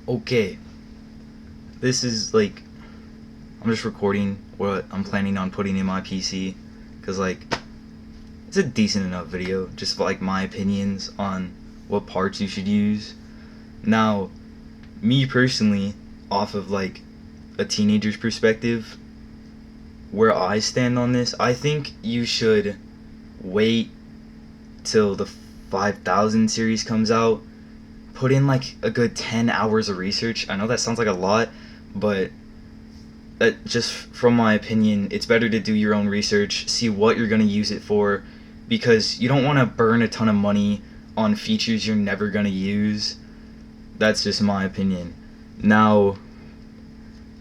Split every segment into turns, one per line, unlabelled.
Okay, this is like I'm just recording what I'm planning on putting in my PC because like it's a decent enough video, just like my opinions on what parts you should use. Now, me personally, off of like a teenager's perspective, where I stand on this, I think you should wait till the 5000 series comes out. Put in like a good 10 hours of research. I know that sounds like a lot, but that just from my opinion, it's better to do your own research, see what you're going to use it for, because you don't want to burn a ton of money on features you're never going to use. That's just my opinion. Now,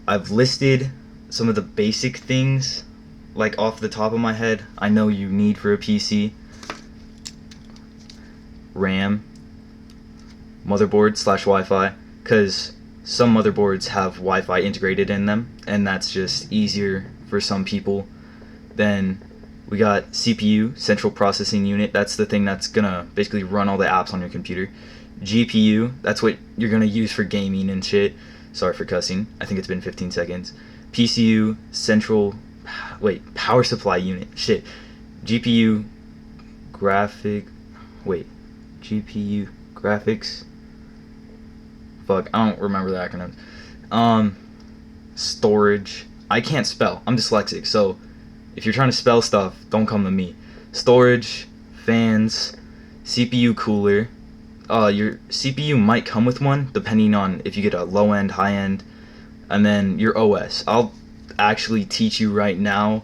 I've listed some of the basic things, like off the top of my head, I know you need for a PC. RAM, motherboard slash Wi-Fi, because some motherboards have Wi-Fi integrated in them, and that's just easier for some people. Then we got CPU, Central Processing Unit. That's the thing that's gonna basically run all the apps on your computer. GPU, that's what you're gonna use for gaming and shit. Sorry for cussing. I think it's been 15 seconds. PCU, Power Supply Unit. Shit. GPU, graphic, wait, GPU, graphics. Fuck, I don't remember the acronyms. Storage. I can't spell. I'm dyslexic, so if you're trying to spell stuff, don't come to me. Storage, fans, CPU cooler. Your CPU might come with one, depending on if you get a low end, high end, and then your OS. I'll actually teach you right now,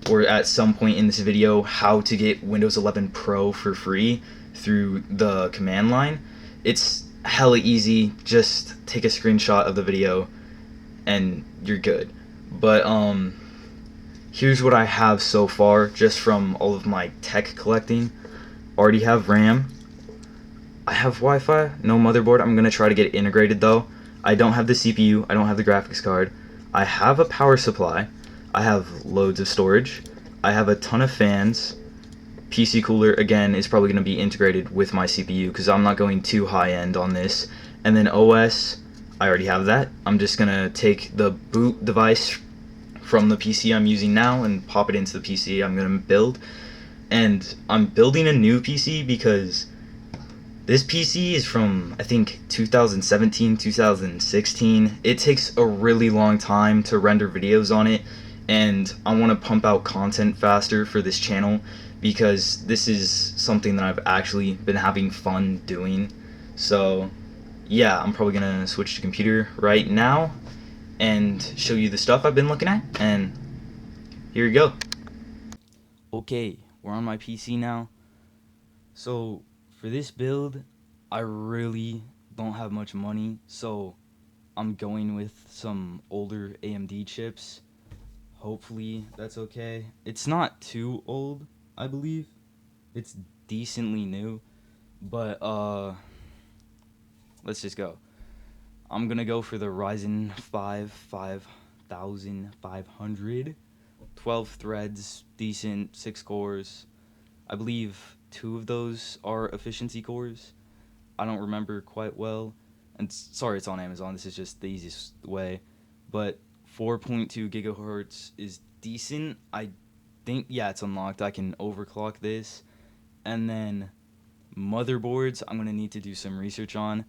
or at some point in this video, how to get Windows 11 Pro for free through the command line. It's hella easy. Just take a screenshot of the video, and you're good. But here's what I have so far, just from all of my tech collecting. Already have RAM. I have Wi-Fi, no motherboard. I'm gonna try to get it integrated though. I don't have the CPU, I don't have the graphics card. I have a power supply. I have loads of storage. I have a ton of fans. PC cooler, again, is probably going to be integrated with my CPU because I'm not going too high end on this. And then OS, I already have that. I'm just going to take the boot device from the PC I'm using now and pop it into the PC I'm going to build. And I'm building a new PC because this PC is from, I think, 2017, 2016. It takes a really long time to render videos on it, and I want to pump out content faster for this channel because this is something that I've actually been having fun doing. So, yeah, I'm probably going to switch to computer right now and show you the stuff I've been looking at, and here you go. Okay, we're on my PC now. So, for this build, I really don't have much money, so I'm going with some older AMD chips. Hopefully that's okay. It's not too old, I believe. It's decently new, but let's just go. I'm gonna go for the Ryzen 5 5500, 12 threads, decent, 6 cores. I believe 2 of those are efficiency cores. I don't remember quite well. And sorry it's on Amazon, this is just the easiest way. But 4.2 gigahertz is decent. I think, yeah, it's unlocked. I can overclock this. And then motherboards, I'm going to need to do some research on.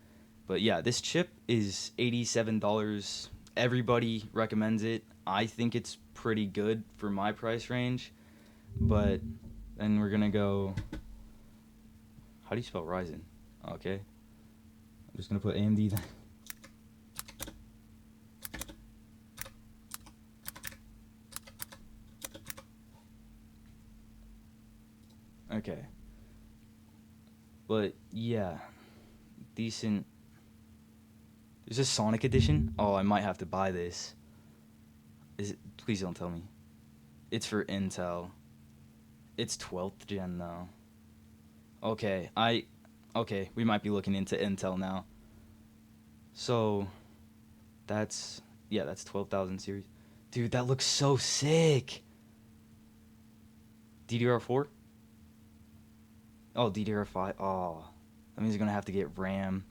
But yeah, this chip is $87. Everybody recommends it. I think it's pretty good for my price range. But then we're going to go... How do you spell Ryzen? Okay. I'm just going to put AMD then. Okay. But yeah, decent. Is this Sonic Edition? Oh, I might have to buy this. Is it? Please don't tell me. It's for Intel. It's 12th gen though. Okay, okay, we might be looking into Intel now. So, that's 12,000 series. Dude, that looks so sick. DDR4? Oh, DDR5. Oh, that means you're gonna have to get RAM.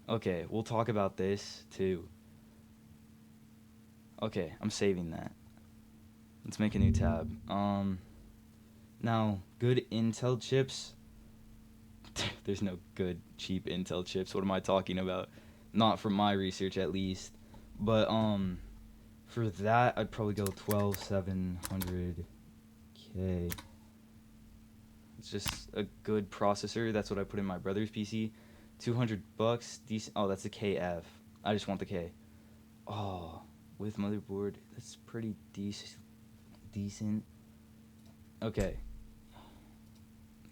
Okay, we'll talk about this too. Okay, I'm saving that. Let's make a new tab. Now, good Intel chips. There's no good cheap Intel chips. What am I talking about? Not from my research at least. But for that I'd probably go 12700K. It's just a good processor. That's what I put in my brother's PC. $200. Decent. Oh, that's a KF. I just want the K. Oh, with motherboard, that's pretty decent. Okay.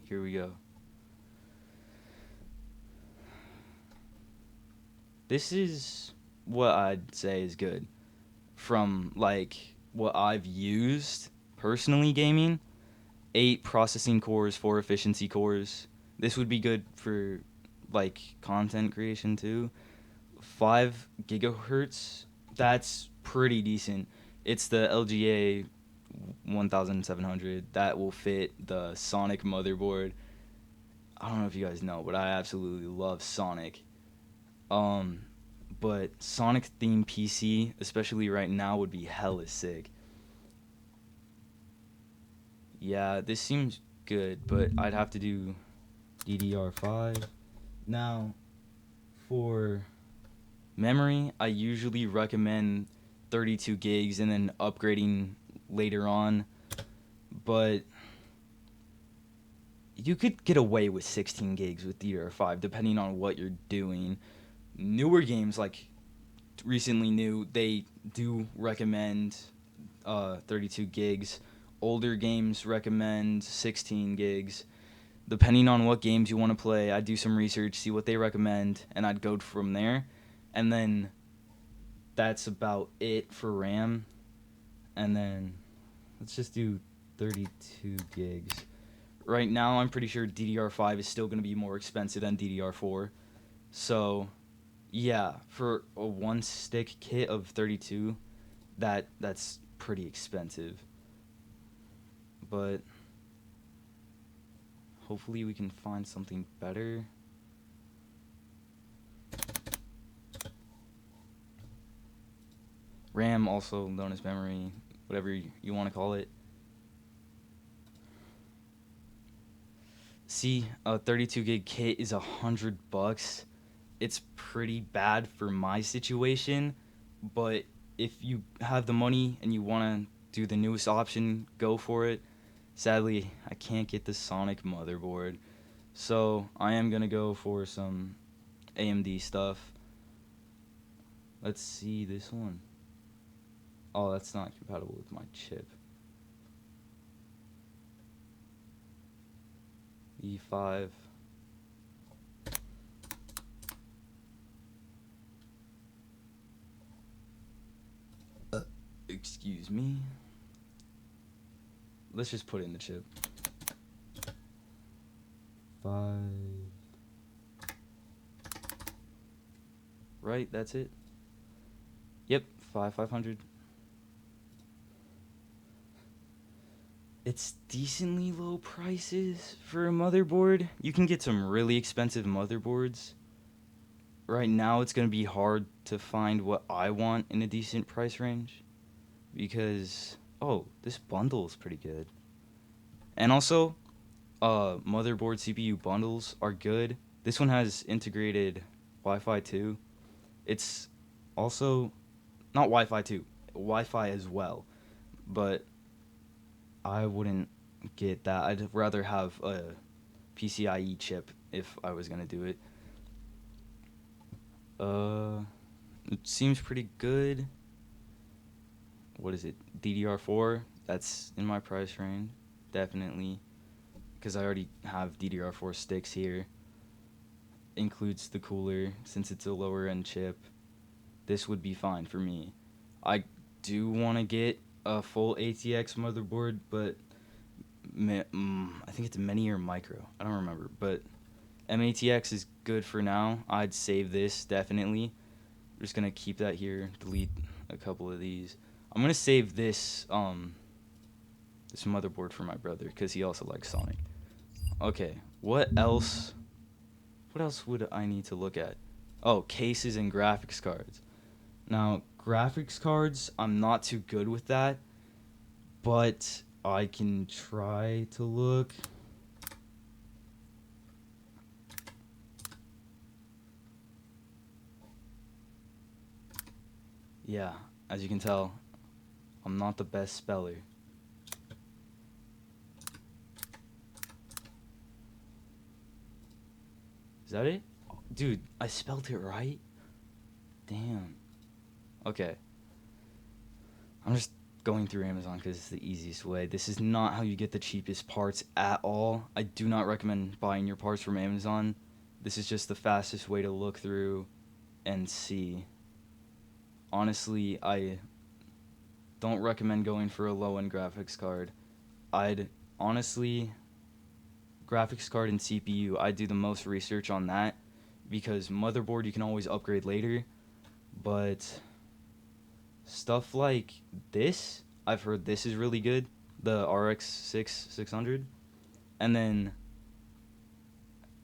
Here we go. This is what I'd say is good from like what I've used personally gaming. 8 processing cores, 4 efficiency cores. This would be good for like content creation too. 5 gigahertz. That's pretty decent. It's the LGA 1700 that will fit the Sonic motherboard. I don't know if you guys know, but I absolutely love Sonic. But Sonic themed PC, especially right now, would be hella sick. Yeah, this seems good, but I'd have to do DDR5. Now, for memory, I usually recommend 32 gigs and then upgrading later on, but you could get away with 16 gigs with DDR5 depending on what you're doing. Newer games, like recently new, they do recommend 32 gigs. Older games recommend 16 gigs. Depending on what games you want to play, I'd do some research, see what they recommend, and I'd go from there. And then that's about it for RAM. And then let's just do 32 gigs. Right now, I'm pretty sure DDR5 is still going to be more expensive than DDR4. So, yeah, for a one stick kit of 32, that's pretty expensive. But hopefully we can find something better. RAM, also known as memory, whatever you want to call it. See, a 32 gig kit is $100. It's pretty bad for my situation, but if you have the money and you want to do the newest option, go for it. Sadly, I can't get the Sonic motherboard, so I am going to go for some AMD stuff. Let's see this one. Oh, that's not compatible with my chip. E5. Excuse me. Let's just put in the chip. 5. Right, that's it. Yep, 500. It's decently low prices for a motherboard. You can get some really expensive motherboards. Right now, it's going to be hard to find what I want in a decent price range. Because, oh, this bundle is pretty good. And also, motherboard CPU bundles are good. This one has integrated Wi-Fi 2. It's also, not Wi-Fi 2, Wi-Fi as well. But I wouldn't get that. I'd rather have a PCIe chip if I was going to do it. It seems pretty good. What is it? DDR4? That's in my price range, definitely. Because I already have DDR4 sticks here. Includes the cooler, since it's a lower end chip. This would be fine for me. I do want to get a full ATX motherboard, but I think it's mini or micro. I don't remember, but MATX is good for now. I'd save this, definitely. I'm just going to keep that here, delete a couple of these. I'm going to save this this motherboard for my brother, because he also likes Sonic. Okay, what else would I need to look at? Oh, cases and graphics cards. Now, graphics cards, I'm not too good with that, but I can try to look. Yeah, as you can tell, I'm not the best speller. Is that it? Dude, I spelled it right? Damn. Okay. I'm just going through Amazon because it's the easiest way. This is not how you get the cheapest parts at all. I do not recommend buying your parts from Amazon. This is just the fastest way to look through and see. Honestly, I don't recommend going for a low-end graphics card. I'd honestly, graphics card and CPU, I'd do the most research on that because motherboard you can always upgrade later, but stuff like this, I've heard this is really good, the RX 600. And then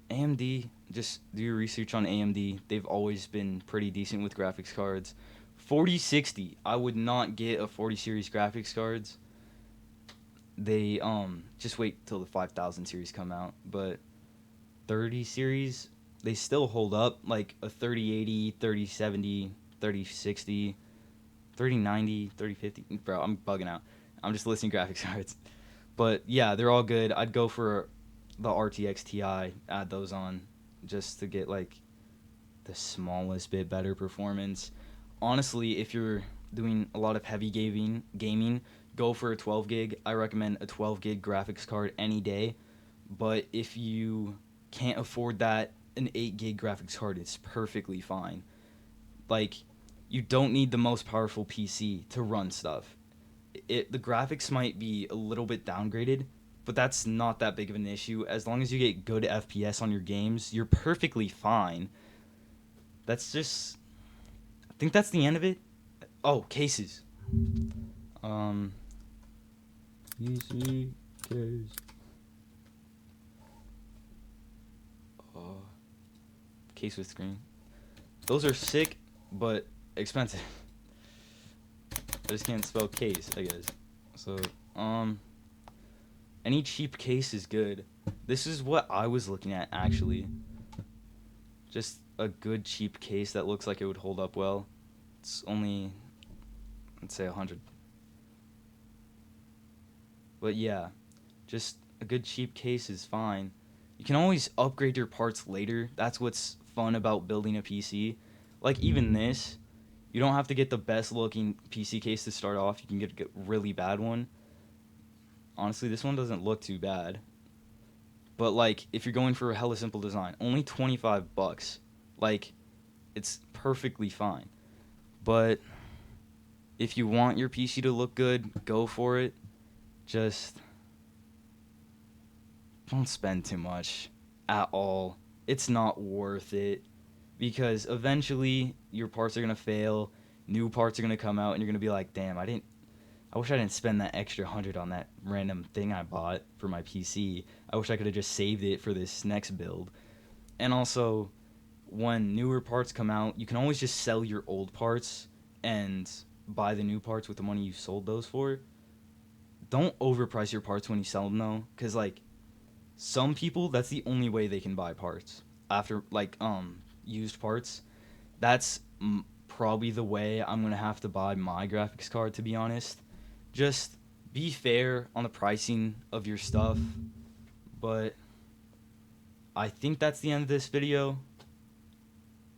AMD, just do your research on AMD. They've always been pretty decent with graphics cards. 4060, I would not get a 40 series graphics cards. They just wait till the 5000 series come out, but 30 series, they still hold up, like a 3080, 3070, 3060, 3090, 3050. Bro, I'm bugging out. I'm just listing graphics cards. But yeah, they're all good. I'd go for the RTX Ti, add those on just to get like the smallest bit better performance. Honestly, if you're doing a lot of heavy gaming, go for a 12 gig. I recommend a 12 gig graphics card any day. But if you can't afford that, an 8 gig graphics card is perfectly fine. Like, you don't need the most powerful PC to run stuff. The graphics might be a little bit downgraded, but that's not that big of an issue. As long as you get good FPS on your games, you're perfectly fine. That's just, I think that's the end of it. Oh, cases. PC case. Case with screen. Those are sick, but expensive. I just can't spell case, I guess. So, any cheap case is good. This is what I was looking at, actually. Just a good cheap case that looks like it would hold up well. It's only, let's say, 100. But yeah, just a good cheap case is fine. You can always upgrade your parts later. That's what's fun about building a PC. Like, even this, you don't have to get the best looking PC case to start off. You can get a really bad one. Honestly, this one doesn't look too bad. But like, if you're going for a hella simple design, only $25. Like, it's perfectly fine. But if you want your PC to look good, go for it. Just don't spend too much at all. It's not worth it because eventually your parts are going to fail, new parts are going to come out, and you're going to be like, damn, I wish I didn't spend that extra 100 on that random thing I bought for my PC. I wish I could have just saved it for this next build. And also, when newer parts come out, you can always just sell your old parts and buy the new parts with the money you sold those for. Don't overprice your parts when you sell them, though, because, like, some people, that's the only way they can buy parts. After, like, used parts. That's probably the way I'm going to have to buy my graphics card, to be honest. Just be fair on the pricing of your stuff. But I think that's the end of this video.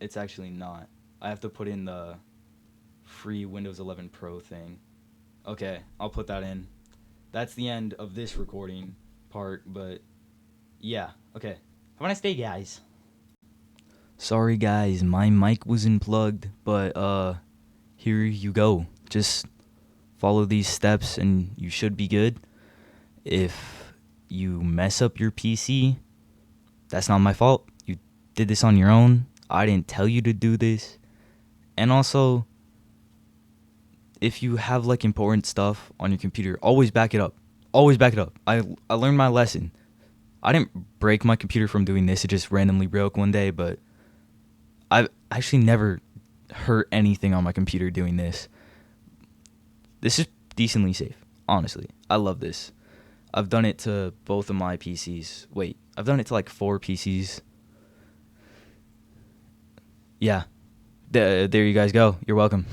It's actually not. I have to put in the free Windows 11 Pro thing. Okay, I'll put that in. That's the end of this recording part, but yeah, okay. Have a nice day, guys. Sorry, guys, my mic was unplugged, but here you go. Just follow these steps and you should be good. If you mess up your PC, that's not my fault. You did this on your own. I didn't tell you to do this. And also, if you have like important stuff on your computer, always back it up. Always back it up. I learned my lesson. I didn't break my computer from doing this. It just randomly broke one day, but I actually never hurt anything on my computer doing this. This is decently safe, honestly. I love this. I've done it to both of my PCs. Wait, I've done it to like 4 PCs. Yeah. There you guys go. You're welcome.